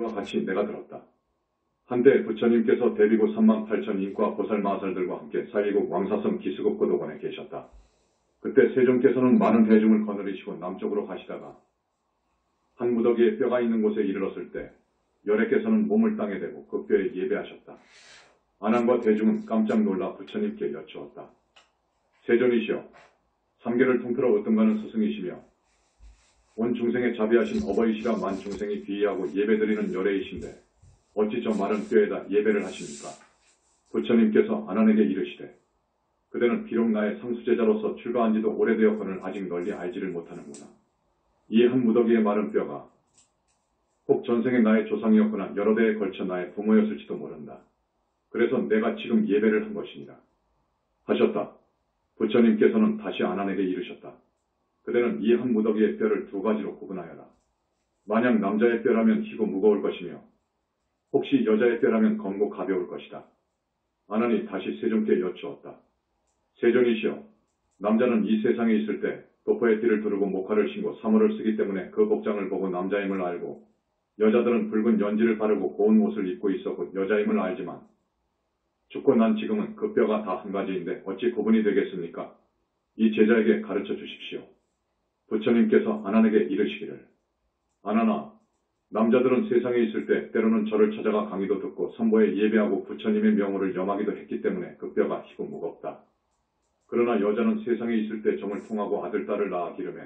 와 같이 내가 들었다. 한때 부처님께서 대비구 38,000 인과 보살마살들과 함께 사이국 왕사성 기수급 고도관에 계셨다. 그때 세종께서는 많은 대중을 거느리시고 남쪽으로 가시다가 한 무더기에 뼈가 있는 곳에 이르렀을 때 열애께서는 몸을 땅에 대고 그 뼈에 예배하셨다. 안왕과 대중은 깜짝 놀라 부처님께 여쭈었다. 세존이시여, 삼계를 통틀어 으뜸가는 스승이시며 온 중생에 자비하신 어버이시라 만 중생이 귀의하고 예배드리는 열애이신데 어찌 저 마른 뼈에다 예배를 하십니까? 부처님께서 안한에게 이르시되 그대는 비록 나의 상수제자로서 출가한 지도 오래되었거늘 아직 널리 알지를 못하는구나. 이 한 무더기의 마른 뼈가 혹 전생에 나의 조상이었거나 여러 대에 걸쳐 나의 부모였을지도 모른다. 그래서 내가 지금 예배를 한 것이니라 하셨다. 부처님께서는 다시 안한에게 이르셨다. 그대는 이 한 무더기의 뼈를 두 가지로 구분하여라. 만약 남자의 뼈라면 희고 무거울 것이며 혹시 여자의 뼈라면 검고 가벼울 것이다. 안한이 다시 세존께 여쭈었다. 세존이시여, 남자는 이 세상에 있을 때 도포의 띠를 두르고 목화를 신고 사물을 쓰기 때문에 그 복장을 보고 남자임을 알고 여자들은 붉은 연지를 바르고 고운 옷을 입고 있었고 여자임을 알지만 죽고 난 지금은 그 뼈가 다 한 가지인데 어찌 구분이 되겠습니까? 이 제자에게 가르쳐 주십시오. 부처님께서 안한에게 이르시기를 안한아, 남자들은 세상에 있을 때 때로는 저를 찾아가 강의도 듣고 선보에 예배하고 부처님의 명호를 염하기도 했기 때문에 그 뼈가 희고 무겁다. 그러나 여자는 세상에 있을 때 정을 통하고 아들, 딸을 낳아 기름해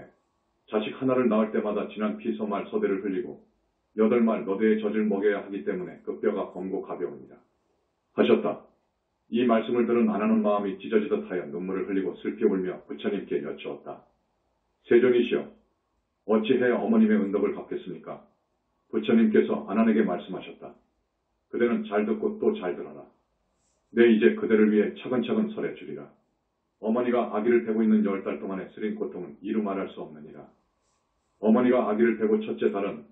자식 하나를 낳을 때마다 진한 피, 소말, 서대를 흘리고 8말 너대의 젖을 먹여야 하기 때문에 그 뼈가 검고 가벼웁니다. 하셨다. 이 말씀을 들은 안한은 마음이 찢어지듯 하여 눈물을 흘리고 슬피 울며 부처님께 여쭈었다. 세존이시여, 어찌해야 어머님의 은덕을 갚겠습니까? 부처님께서 안한에게 말씀하셨다. 그대는 잘 듣고 또 잘 들어라. 내 이제 그대를 위해 차근차근 설해 주리라. 어머니가 아기를 베고 있는 10달 동안의 쓰린 고통은 이루 말할 수 없느니라. 어머니가 아기를 베고 첫째 달은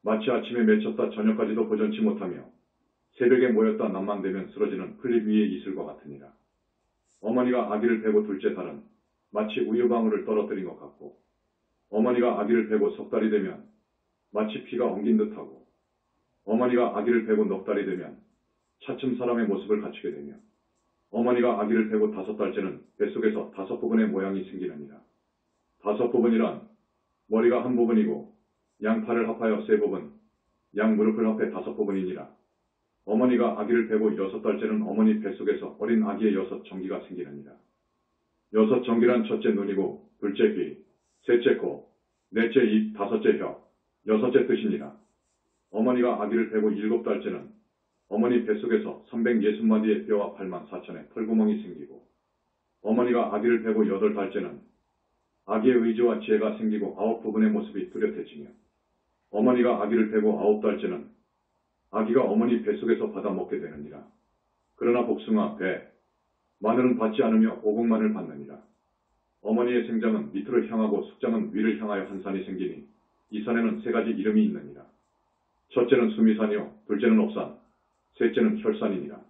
마치 아침에 맺혔다 저녁까지도 보전치 못하며 새벽에 모였다 낮만 되면 쓰러지는 풀잎 위의 이슬과 같으니라. 어머니가 아기를 베고 둘째 달은 마치 우유방울을 떨어뜨린 것 같고 어머니가 아기를 베고 석 달이 되면 마치 피가 엉긴 듯하고 어머니가 아기를 베고 넉 달이 되면 차츰 사람의 모습을 갖추게 되며 어머니가 아기를 베고 5달째는 뱃속에서 5부분의 모양이 생기느니라. 5부분이란 머리가 한 부분이고 양팔을 합하여 3부분, 양무릎을 합해 5부분이니라. 어머니가 아기를 베고 6달째는 어머니 뱃속에서 어린 아기의 6정기가 생기느니라. 6정기란 첫째 눈이고 둘째 귀, 셋째 코, 넷째 입, 5째 혀, 6째 뜻이니라. 어머니가 아기를 베고 7달째는 어머니 뱃속에서 360마디의 뼈와 8만 4천의 털구멍이 생기고 어머니가 아기를 베고 8달째는 아기의 의지와 지혜가 생기고 9부분의 모습이 뚜렷해지며 어머니가 아기를 베고 9달째는 아기가 어머니 뱃속에서 받아먹게 되느니라. 그러나 복숭아, 배, 마늘은 받지 않으며 오곡만을 받느니라. 어머니의 생장은 밑으로 향하고 숙장은 위를 향하여 한 산이 생기니 이 산에는 3가지 이름이 있느니라. 첫째는 수미산이요, 둘째는 옥산, 셋째는 혈산이니라.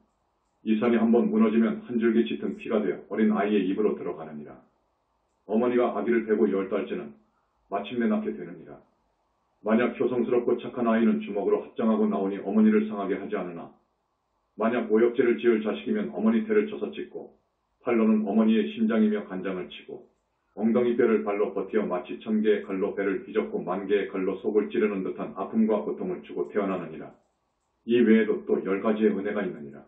이 산이 한번 무너지면 한 줄기 짙은 피가 되어 어린 아이의 입으로 들어가느니라. 어머니가 아기를 베고 10달째는 마침내 낳게 되느니라. 만약 효성스럽고 착한 아이는 주먹으로 합장하고 나오니 어머니를 상하게 하지 않으나 만약 오역죄를 지을 자식이면 어머니 태를 쳐서 찢고 팔로는 어머니의 심장이며 간장을 치고 엉덩이 뼈를 발로 버티어 마치 1000개의 칼로 배를 휘젓고 10,000개의 칼로 속을 찌르는 듯한 아픔과 고통을 주고 태어나느니라. 이 외에도 또 10가지의 은혜가 있느니라.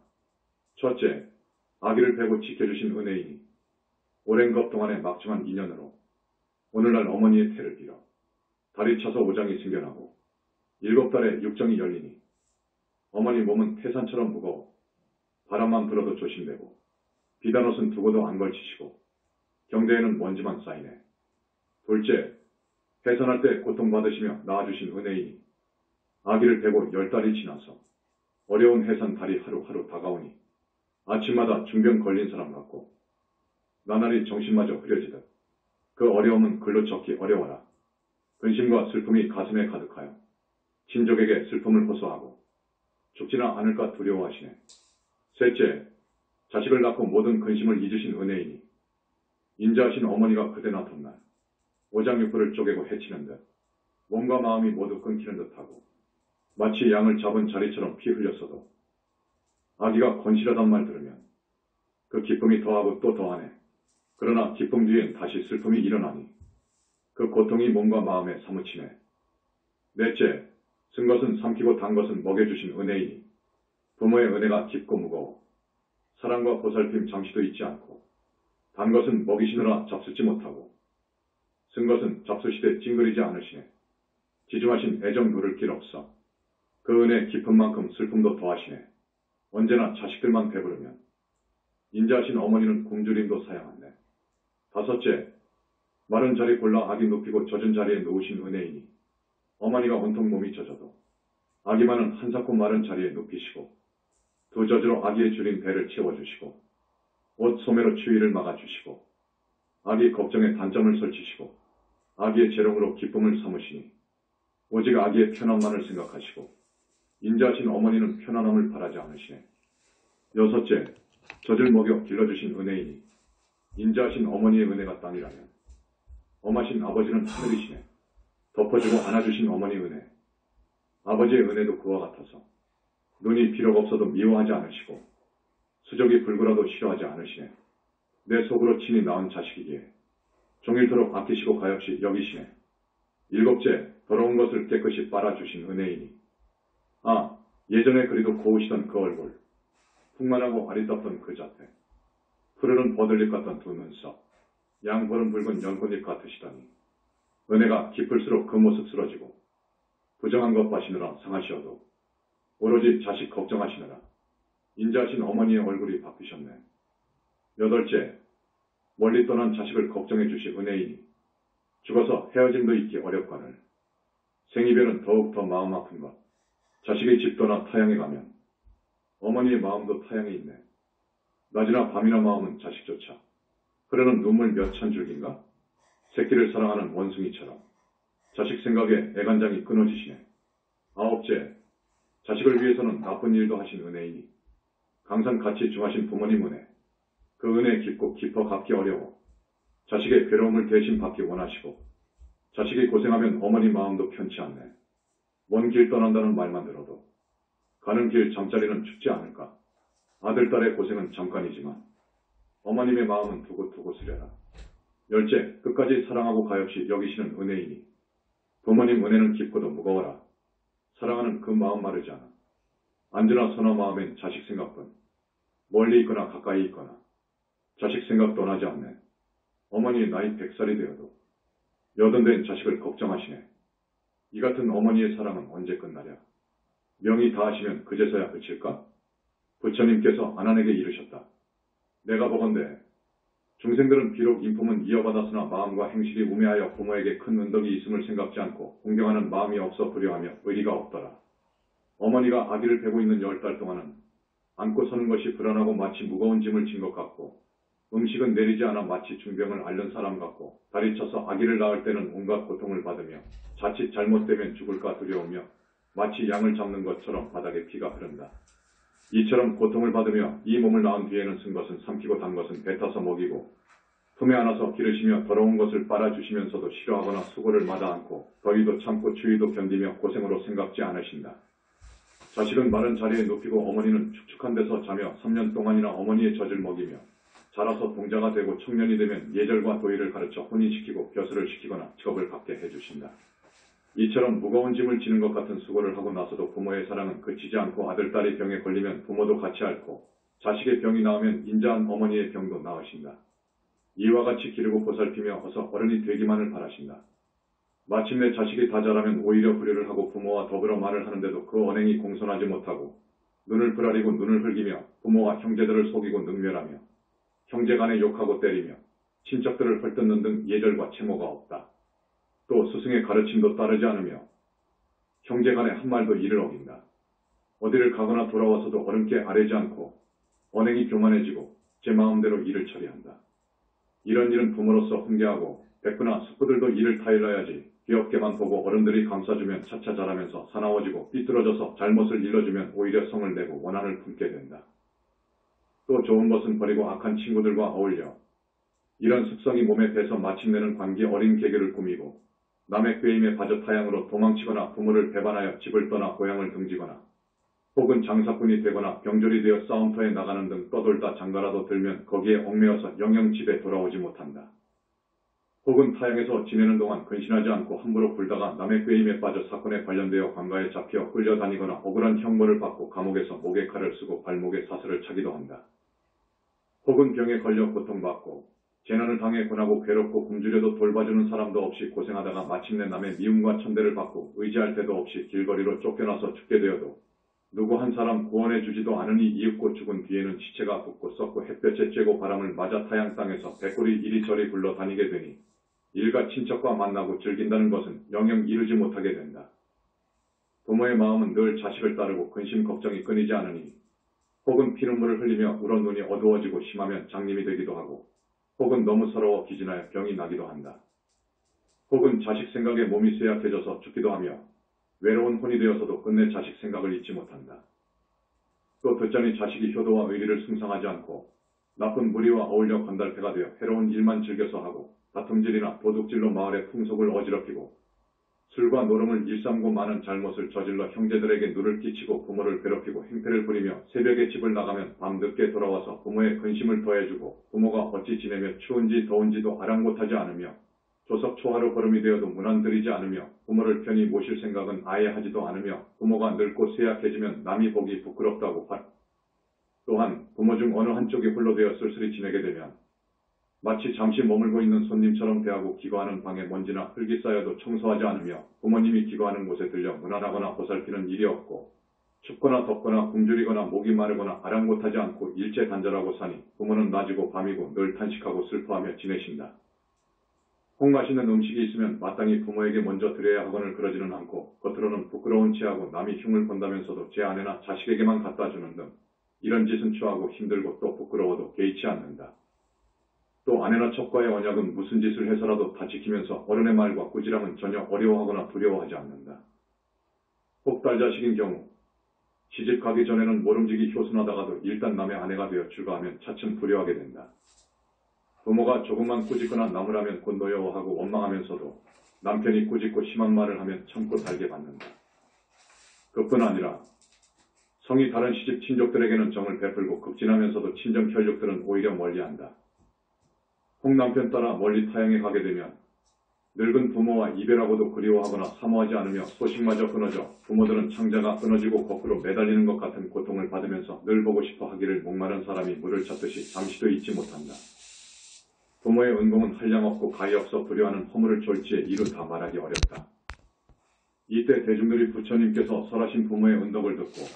첫째, 아기를 베고 지켜주신 은혜이니 오랜 것 동안의 막중한 인연으로 오늘날 어머니의 태를 빌어 다리 차서 오장이 생겨나고 7달에 육정이 열리니 어머니 몸은 태산처럼 무거워 바람만 불어도 조심되고 비단옷은 두고도 안 걸치시고 경대에는 먼지만 쌓이네. 둘째, 해산할 때 고통받으시며 낳아주신 은혜이니 아기를 베고 10달이 지나서 어려운 해산 달이 하루하루 다가오니 아침마다 중병 걸린 사람 같고 나날이 정신마저 흐려지듯 그 어려움은 글로 적기 어려워라. 근심과 슬픔이 가슴에 가득하여 친족에게 슬픔을 호소하고 죽지나 않을까 두려워하시네. 셋째, 자식을 낳고 모든 근심을 잊으신 은혜이니 인자하신 어머니가 그대 낳던 날 오장육부를 쪼개고 해치는 듯 몸과 마음이 모두 끊기는 듯하고 마치 양을 잡은 자리처럼 피 흘렸어도 아기가 건실하단 말 들으면 그 기쁨이 더하고 또 더하네. 그러나 기쁨 뒤엔 다시 슬픔이 일어나니 그 고통이 몸과 마음에 사무치네. 넷째, 쓴 것은 삼키고 단 것은 먹여주신 은혜이니 부모의 은혜가 깊고 무거워 사랑과 보살핌 잠시도 잊지 않고 단 것은 먹이시느라 잡수지 못하고 쓴 것은 잡수시되 찡그리지 않으시네. 지중하신 애정 누를 길 없어 그 은혜 깊은 만큼 슬픔도 더하시네. 언제나 자식들만 배부르면 인자하신 어머니는 굶주림도 사양하네. 다섯째, 마른 자리 골라 아기 눕히고 젖은 자리에 놓으신 은혜이니 어머니가 온통 몸이 젖어도 아기만은 한사코 마른 자리에 눕히시고 두 젖으로 아기의 줄인 배를 채워주시고 옷 소매로 추위를 막아주시고 아기 걱정에 단점을 설치시고 아기의 재롱으로 기쁨을 삼으시니 오직 아기의 편안만을 생각하시고 인자하신 어머니는 편안함을 바라지 않으시네. 여섯째, 젖을 먹여 길러주신 은혜이니 인자하신 어머니의 은혜가 땅이라면 엄하신 아버지는 하늘이시네. 덮어주고 안아주신 어머니 은혜. 아버지의 은혜도 그와 같아서 눈이 비록 없어도 미워하지 않으시고 수족이 불구라도 싫어하지 않으시네. 내 속으로 친히 낳은 자식이기에 종일토록 아끼시고 가엾이 여기시네. 일곱째, 더러운 것을 깨끗이 빨아주신 은혜이니 예전에 그리도 고우시던 그 얼굴, 풍만하고 아리따던 그 자태, 푸르른 버들잎 같던 두 눈썹, 양보름 붉은 연꽃잎 같으시더니 은혜가 깊을수록 그 모습 쓰러지고 부정한 것 봐시느라 상하시어도 오로지 자식 걱정하시느라 인자하신 어머니의 얼굴이 바뀌셨네. 여덟째, 멀리 떠난 자식을 걱정해 주시 은혜이니 죽어서 헤어짐도 있기 어렵거늘 생이별은 더욱 더 마음 아픈 것. 자식이 집 떠나 타향에 가면 어머니의 마음도 타향에 있네. 낮이나 밤이나 마음은 자식조차 흐르는 눈물 몇 천 줄기인가? 새끼를 사랑하는 원숭이처럼 자식 생각에 애간장이 끊어지시네. 아홉째, 자식을 위해서는 나쁜 일도 하신 은혜이니 강산 같이 중하신 부모님 은혜, 그 은혜 깊고 깊어 갚기 어려워 자식의 괴로움을 대신 받기 원하시고 자식이 고생하면 어머니 마음도 편치 않네. 먼 길 떠난다는 말만 들어도 가는 길 잠자리는 춥지 않을까. 아들, 딸의 고생은 잠깐이지만 어머님의 마음은 두고두고 쓰려라. 열째, 끝까지 사랑하고 가엾이 여기시는 은혜이니 부모님 은혜는 깊고도 무거워라. 사랑하는 그 마음 마르지 않아. 언제나 선화 마음엔 자식 생각뿐. 멀리 있거나 가까이 있거나 자식 생각 떠나지 않네. 어머니의 나이 100살이 되어도 여든된 자식을 걱정하시네. 이 같은 어머니의 사랑은 언제 끝나랴? 명이 다하시면 그제서야 그칠까? 부처님께서 아난에게 이르셨다. 내가 보건대 중생들은 비록 인품은 이어받았으나 마음과 행실이 우매하여 부모에게 큰 은덕이 있음을 생각지 않고 공경하는 마음이 없어 불효하며 의리가 없더라. 어머니가 아기를 베고 있는 10달 동안은 안고 서는 것이 불안하고 마치 무거운 짐을 진 것 같고 음식은 내리지 않아 마치 중병을 앓는 사람 같고 다리 쳐서 아기를 낳을 때는 온갖 고통을 받으며 자칫 잘못되면 죽을까 두려우며 마치 양을 잡는 것처럼 바닥에 피가 흐른다. 이처럼 고통을 받으며 이 몸을 낳은 뒤에는 쓴 것은 삼키고 단 것은 뱉어서 먹이고 품에 안아서 기르시며 더러운 것을 빨아주시면서도 싫어하거나 수고를 마다 않고 더위도 참고 추위도 견디며 고생으로 생각지 않으신다. 자식은 마른 자리에 눕히고 어머니는 축축한 데서 자며 3년 동안이나 어머니의 젖을 먹이며 자라서 동자가 되고 청년이 되면 예절과 도의를 가르쳐 혼인시키고 벼슬을 시키거나 직업을 갖게 해주신다. 이처럼 무거운 짐을 지는 것 같은 수고를 하고 나서도 부모의 사랑은 그치지 않고 아들, 딸이 병에 걸리면 부모도 같이 앓고 자식의 병이 나으면 인자한 어머니의 병도 나으신다. 이와 같이 기르고 보살피며 어서 어른이 되기만을 바라신다. 마침내 자식이 다 자라면 오히려 불효를 하고 부모와 더불어 말을 하는데도 그 언행이 공손하지 못하고 눈을 부라리고 눈을 흘기며 부모와 형제들을 속이고 능멸하며 형제간에 욕하고 때리며 친척들을 헐뜯는 등 예절과 채모가 없다. 또 스승의 가르침도 따르지 않으며 형제간에 한 말도 이를 어긴다. 어디를 가거나 돌아와서도 어른께 아뢰지 않고 언행이 교만해지고 제 마음대로 일을 처리한다. 이런 일은 부모로서 훈계하고 백구나 숙부들도 이를 타일러야지 귀엽게만 보고 어른들이 감싸주면 차차 자라면서 사나워지고 삐뚤어져서 잘못을 일러주면 오히려 성을 내고 원한을 품게 된다. 또 좋은 것은 버리고 악한 친구들과 어울려 이런 습성이 몸에 배서 마침내는 관계 어린 계교를 꾸미고 남의 꾀임에 빠져 타향으로 도망치거나 부모를 배반하여 집을 떠나 고향을 등지거나 혹은 장사꾼이 되거나 병졸이 되어 싸움터에 나가는 등 떠돌다 장가라도 들면 거기에 얽매여서 영영 집에 돌아오지 못한다. 혹은 타향에서 지내는 동안 근신하지 않고 함부로 굴다가 남의 꾀임에 빠져 사건에 관련되어 관가에 잡혀 끌려다니거나 억울한 형벌을 받고 감옥에서 목에 칼을 쓰고 발목에 사슬을 차기도 한다. 혹은 병에 걸려 고통받고 재난을 당해 고나고 괴롭고 굶주려도 돌봐주는 사람도 없이 고생하다가 마침내 남의 미움과 천대를 받고 의지할 데도 없이 길거리로 쫓겨나서 죽게 되어도 누구 한 사람 구원해 주지도 않으니 이윽고 죽은 뒤에는 시체가 붓고 썩고 햇볕에 쬐고 바람을 맞아 타양 땅에서 백골이 이리저리 굴러다니게 되니 일가 친척과 만나고 즐긴다는 것은 영영 이루지 못하게 된다. 부모의 마음은 늘 자식을 따르고 근심 걱정이 끊이지 않으니 혹은 피눈물을 흘리며 울어 눈이 어두워지고 심하면 장님이 되기도 하고 혹은 너무 서러워 기진하여 병이 나기도 한다. 혹은 자식 생각에 몸이 쇠약해져서 죽기도 하며 외로운 혼이 되어서도 끝내 자식 생각을 잊지 못한다. 또 듣자니 자식이 효도와 의리를 숭상하지 않고 나쁜 무리와 어울려 건달패가 되어 해로운 일만 즐겨서 하고 다툼질이나 도둑질로 마을의 풍속을 어지럽히고 술과 노름을 일삼고 많은 잘못을 저질러 형제들에게 누를 끼치고 부모를 괴롭히고 행패를 부리며 새벽에 집을 나가면 밤늦게 돌아와서 부모의 근심을 더해주고 부모가 어찌 지내며 추운지 더운지도 아랑곳하지 않으며 조석 초하루 걸음이 되어도 문안드리지 않으며 부모를 편히 모실 생각은 아예 하지도 않으며 부모가 늙고 쇠약해지면 남이 보기 부끄럽다고 또한 부모 중 어느 한쪽이 홀로 되어 쓸쓸히 지내게 되면 마치 잠시 머물고 있는 손님처럼 대하고 기거하는 방에 먼지나 흙이 쌓여도 청소하지 않으며 부모님이 기거하는 곳에 들려 문안하거나 보살피는 일이 없고 춥거나 덥거나 굶주리거나 목이 마르거나 아랑곳하지 않고 일체 단절하고 사니 부모는 낮이고 밤이고 늘 탄식하고 슬퍼하며 지내신다. 혹 맛있는 음식이 있으면 마땅히 부모에게 먼저 드려야 하거늘 그러지는 않고 겉으로는 부끄러운 체하고 남이 흉을 본다면서도 제 아내나 자식에게만 갖다 주는 등 이런 짓은 추하고 힘들고 또 부끄러워도 개의치 않는다. 또 아내나 첩과의 언약은 무슨 짓을 해서라도 다 지키면서 어른의 말과 꾸지람은 전혀 어려워하거나 두려워하지 않는다. 혹 딸자식인 경우 시집 가기 전에는 모름지기 효순하다가도 일단 남의 아내가 되어 출가하면 차츰 불효하게 된다. 부모가 조금만 꾸짖거나 나무라면 곧 노여워하고 원망하면서도 남편이 꾸짖고 심한 말을 하면 참고 달게 받는다. 그뿐 아니라 성이 다른 시집 친족들에게는 정을 베풀고 급진하면서도 친정 혈육들은 오히려 멀리한다. 혹 남편 따라 멀리 타향에 가게 되면 늙은 부모와 이별하고도 그리워하거나 사모하지 않으며 소식마저 끊어져 부모들은 창자가 끊어지고 거꾸로 매달리는 것 같은 고통을 받으면서 늘 보고 싶어 하기를 목마른 사람이 물을 찾듯이 잠시도 잊지 못한다. 부모의 은공은 한량없고 가히 없어 불효하는 허물을 졸지에 이루 다 말하기 어렵다. 이때 대중들이 부처님께서 설하신 부모의 은덕을 듣고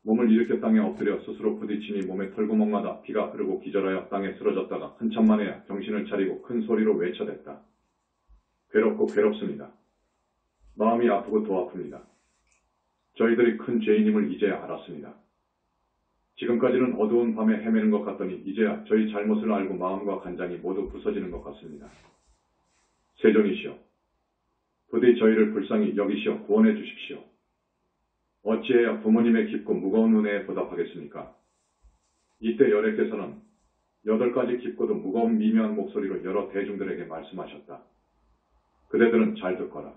몸을 일으켜 땅에 엎드려 스스로 부딪히니 몸의 털구멍마다 피가 흐르고 기절하여 땅에 쓰러졌다가 한참 만에야 정신을 차리고 큰 소리로 외쳐댔다. 괴롭고 괴롭습니다. 마음이 아프고 더 아픕니다. 저희들이 큰 죄인임을 이제야 알았습니다. 지금까지는 어두운 밤에 헤매는 것 같더니 이제야 저희 잘못을 알고 마음과 간장이 모두 부서지는 것 같습니다. 세존이시여, 부디 저희를 불쌍히 여기시어 구원해 주십시오. 어찌해야 부모님의 깊고 무거운 은혜에 보답하겠습니까? 이때 열애께서는 8가지 깊고도 무거운 미묘한 목소리로 여러 대중들에게 말씀하셨다. 그대들은 잘 듣거라.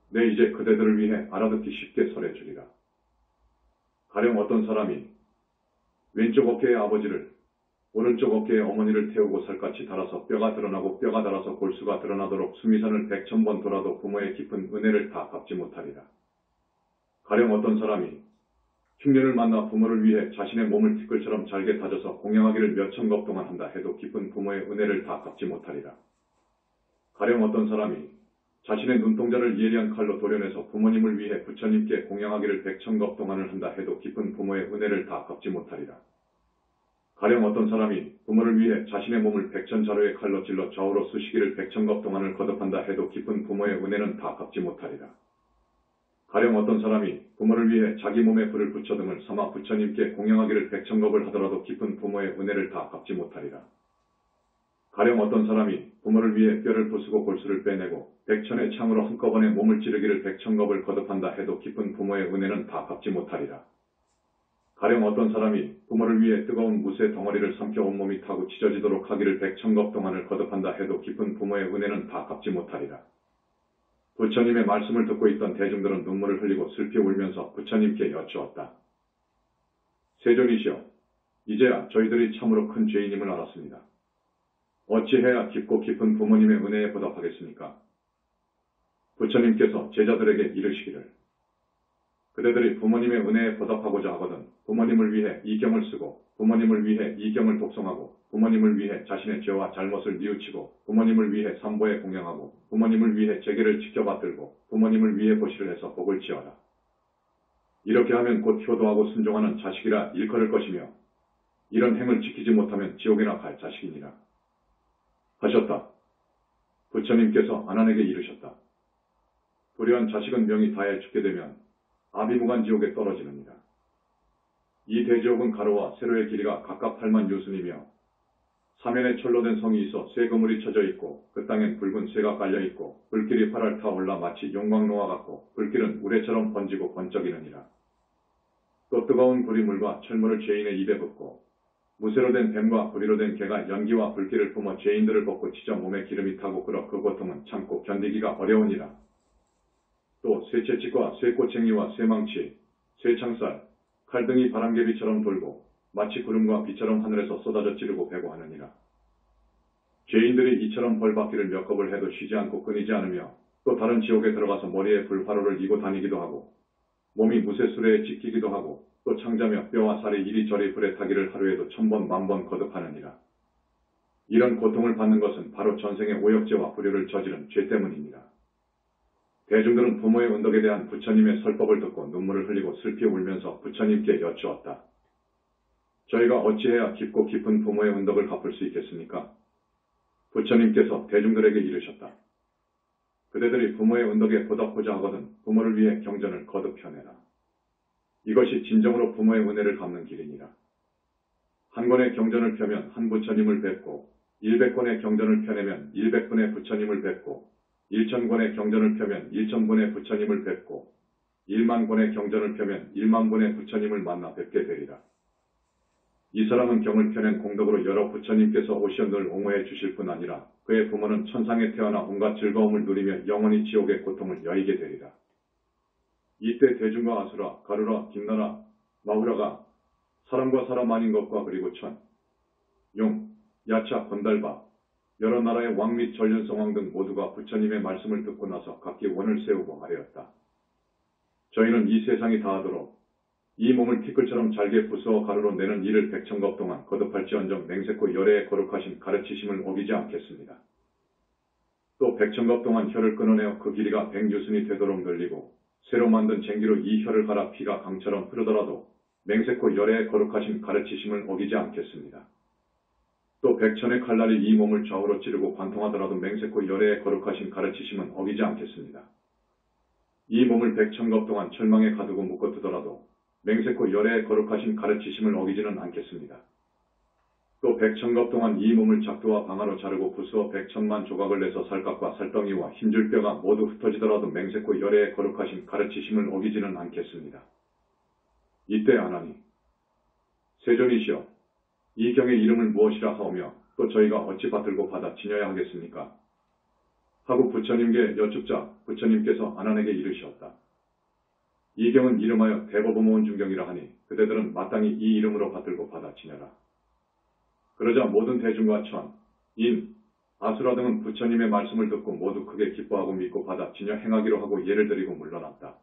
내 이제 그대들을 위해 알아듣기 쉽게 설해주리라. 가령 어떤 사람이 왼쪽 어깨에 아버지를 오른쪽 어깨에 어머니를 태우고 살갗이 닳아서 뼈가 드러나고 뼈가 닳아서 골수가 드러나도록 수미산을 100,000번 돌아도 부모의 깊은 은혜를 다 갚지 못하리라. 가령 어떤 사람이 흉년을 만나 부모를 위해 자신의 몸을 티끌처럼 잘게 다져서 공양하기를 몇천 겁 동안 한다 해도 깊은 부모의 은혜를 다 갚지 못하리라. 가령 어떤 사람이 자신의 눈동자를 예리한 칼로 도려내서 부모님을 위해 부처님께 공양하기를 100,000겁 동안을 한다 해도 깊은 부모의 은혜를 다 갚지 못하리라. 가령 어떤 사람이 부모를 위해 자신의 몸을 100,000자루의 칼로 찔러 좌우로 쑤시기를 100,000겁 동안을 거듭한다 해도 깊은 부모의 은혜는 다 갚지 못하리라. 가령 어떤 사람이 부모를 위해 자기 몸에 불을 붙여 등을 삼아 부처님께 공양하기를 100,000겁을 하더라도 깊은 부모의 은혜를 다 갚지 못하리라. 가령 어떤 사람이 부모를 위해 뼈를 부수고 골수를 빼내고 100천의 창으로 한꺼번에 몸을 찌르기를 100,000겁을 거듭한다 해도 깊은 부모의 은혜는 다 갚지 못하리라. 가령 어떤 사람이 부모를 위해 뜨거운 무쇠 덩어리를 삼켜 온몸이 타고 찢어지도록 하기를 100,000겁 동안을 거듭한다 해도 깊은 부모의 은혜는 다 갚지 못하리라. 부처님의 말씀을 듣고 있던 대중들은 눈물을 흘리고 슬피 울면서 부처님께 여쭈었다. 세존이시여, 이제야 저희들이 참으로 큰 죄인임을 알았습니다. 어찌해야 깊고 깊은 부모님의 은혜에 보답하겠습니까? 부처님께서 제자들에게 이르시기를, 그대들이 부모님의 은혜에 보답하고자 하거든 부모님을 위해 이 경을 쓰고 부모님을 위해 이 경을 독송하고 부모님을 위해 자신의 죄와 잘못을 뉘우치고 부모님을 위해 삼보에 공양하고 부모님을 위해 제계를 지켜받들고 부모님을 위해 보시를 해서 복을 지어라. 이렇게 하면 곧 효도하고 순종하는 자식이라 일컬을 것이며 이런 행을 지키지 못하면 지옥이나 갈 자식이니라 하셨다. 부처님께서 아난에게 이르셨다. 불의한 자식은 명이 다해 죽게 되면 아비무간 지옥에 떨어지느니라. 이 대지옥은 가로와 세로의 길이가 각각 8만 유순이며 사면에 철로 된 성이 있어 쇠 그물이 쳐져 있고 그 땅엔 붉은 쇠가 깔려 있고 불길이 활활 타올라 마치 용광로와 같고 불길은 우레처럼 번지고 번쩍이느니라. 또 뜨거운 불이 물과 철물을 죄인의 입에 붓고 무쇠로 된 뱀과 구리로 된 개가 연기와 불길을 뿜어 죄인들을 벗고 찢어 몸에 기름이 타고 끓어 그 고통은 참고 견디기가 어려우니라. 또 쇠채찍과 쇠꼬챙이와 쇠망치, 쇠창살, 칼등이 바람개비처럼 돌고 마치 구름과 비처럼 하늘에서 쏟아져 찌르고 배고 하느니라. 죄인들이 이처럼 벌받기를 몇 겁을 해도 쉬지 않고 끊이지 않으며 또 다른 지옥에 들어가서 머리에 불화로를 이고 다니기도 하고 몸이 무쇠수레에 찢기기도 하고 또 창자며 뼈와 살이 이리저리 불에 타기를 하루에도 1000번 만번 거듭하느니라. 이런 고통을 받는 것은 바로 전생의 오역죄와 불효를 저지른 죄 때문입니다. 대중들은 부모의 은덕에 대한 부처님의 설법을 듣고 눈물을 흘리고 슬피 울면서 부처님께 여쭈었다. 저희가 어찌해야 깊고 깊은 부모의 은덕을 갚을 수 있겠습니까? 부처님께서 대중들에게 이르셨다. 그대들이 부모의 은덕에 보답하고자 하거든 부모를 위해 경전을 거듭 펴내라. 이것이 진정으로 부모의 은혜를 갚는 길이니라. 한 권의 경전을 펴면 한 부처님을 뵙고 100권의 경전을 펴내면 100분의 부처님을 뵙고 1000권의 경전을 펴면 1000분의 부처님을 뵙고 100,000권의 경전을 펴면 10,000,000분의 부처님을 만나 뵙게 되리라. 이 사람은 경을 펴낸 공덕으로 여러 부처님께서 오시어 늘 옹호해 주실 뿐 아니라 그의 부모는 천상에 태어나 온갖 즐거움을 누리며 영원히 지옥의 고통을 여의게 되리라. 이때 대중과 아수라, 가루라, 김나라, 마후라가 사람과 사람 아닌 것과 그리고 천, 용, 야차, 건달바, 여러 나라의 왕 및 전륜성왕 등 모두가 부처님의 말씀을 듣고 나서 각기 원을 세우고 아뢰었다. 저희는 이 세상이 다하도록 이 몸을 티끌처럼 잘게 부수어 가루로 내는 일을 100,000겁 동안 거듭할지언정 맹세코 열애의 거룩하신 가르치심을 어기지 않겠습니다. 또 100,000겁 동안 혀를 끊어내어 그 길이가 100유순이 되도록 늘리고 새로 만든 쟁기로 이 혀를 갈아 피가 강처럼 흐르더라도 맹세코 열애의 거룩하신 가르치심을 어기지 않겠습니다. 또 100,000의 칼날이 이 몸을 좌우로 찌르고 관통하더라도 맹세코 열애의 거룩하신 가르치심은 어기지 않겠습니다. 이 몸을 100,000겁 동안 철망에 가두고 묶어두더라도 맹세코 열애의 거룩하신 가르치심을 어기지는 않겠습니다. 또 100,000겁 동안 이 몸을 작두와 방아로 자르고 부수어 100,000만 조각을 내서 살갗과 살덩이와 힘줄 뼈가 모두 흩어지더라도 맹세코 열애의 거룩하신 가르치심을 어기지는 않겠습니다. 이때 아나니, 세존이시여, 이 경의 이름을 무엇이라 하오며 또 저희가 어찌 받들고 받아 지녀야 하겠습니까? 하고 부처님께 여쭙자 부처님께서 아난에게 이르시었다. 이 경은 이름하여 대법보모원 중경이라 하니 그대들은 마땅히 이 이름으로 받들고 받아 지녀라. 그러자 모든 대중과 천, 인, 아수라 등은 부처님의 말씀을 듣고 모두 크게 기뻐하고 믿고 받아 지녀 행하기로 하고 예를 드리고 물러났다.